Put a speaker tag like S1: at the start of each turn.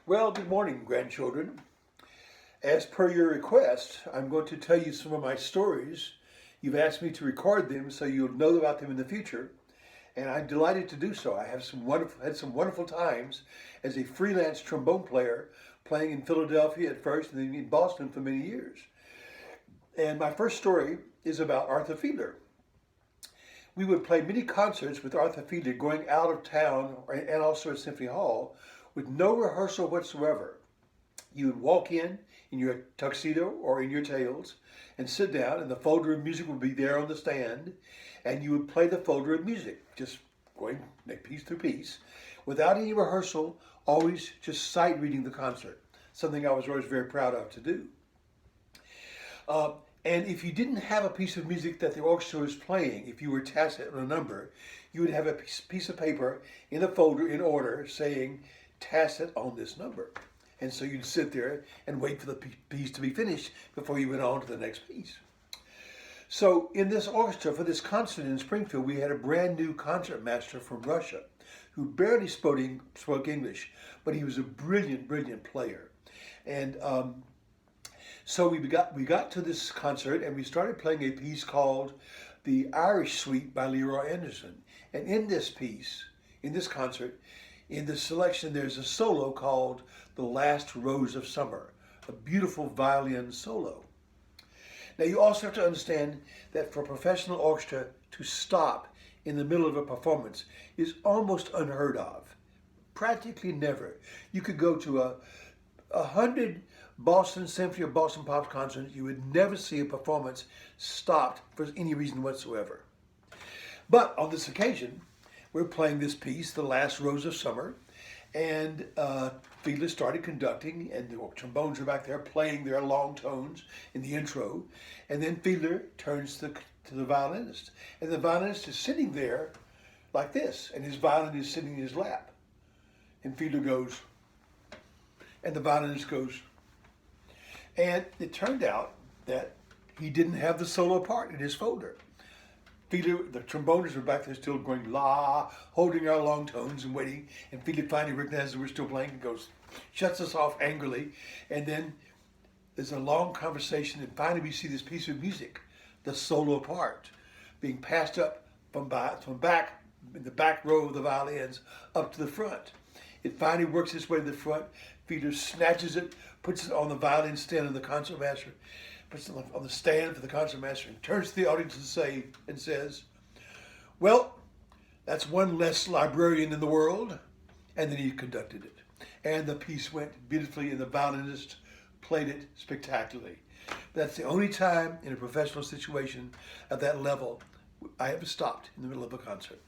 S1: Well, good morning, grandchildren. As per your request, I'm going to tell you some of my stories. You've asked me to record them so you'll know about them in the future, and I'm delighted to do so. I have had some wonderful times as a freelance trombone player, playing in Philadelphia at first and then in Boston for many years. And my first story is about Arthur Fiedler. We would play many concerts with Arthur Fiedler going out of town and also at Symphony Hall with no rehearsal whatsoever. You would walk in your tuxedo or in your tails and sit down, and the folder of music would be there on the stand, and you would play the folder of music, just going piece through piece, without any rehearsal, always just sight reading the concert, something I was always very proud of to do. And if you didn't have a piece of music that the orchestra was playing, if you were tacit on a number, you would have a piece of paper in a folder in order saying tacit on this number. And so you'd sit there and wait for the piece to be finished before you went on to the next piece. So in this orchestra, for this concert in Springfield, we had a brand new concertmaster from Russia who barely spoke English, but he was a brilliant, brilliant player. And so we got to this concert and we started playing a piece called The Irish Suite by Leroy Anderson. And in this piece, in this concert, in the selection, there's a solo called The Last Rose of Summer, a beautiful violin solo. Now you also have to understand that for a professional orchestra to stop in the middle of a performance is almost unheard of. Practically never. You could go to 100 Boston Symphony or Boston Pops concerts, you would never see a performance stopped for any reason whatsoever. But on this occasion, we're playing this piece, The Last Rose of Summer, and Fiedler started conducting, and the trombones are back there playing their long tones in the intro, and then Fiedler turns to the violinist, and the violinist is sitting there like this, and his violin is sitting in his lap. And Fiedler goes, and the violinist goes. And it turned out that he didn't have the solo part in his folder. Fiedler, the trombonists were back there still going la, holding our long tones and waiting. And Fiedler finally recognizes that we're still playing and goes, shuts us off angrily. And then there's a long conversation, and finally we see this piece of music, the solo part, being passed up from back in the back row of the violins up to the front. It finally works its way to the front. Fiedler snatches it, puts it on the violin stand of the concertmaster, puts it on the stand for the concertmaster, and turns to the audience and says, well, that's one less librarian in the world. And then he conducted it. And the piece went beautifully, and the violinist played it spectacularly. That's the only time in a professional situation at that level I ever stopped in the middle of a concert.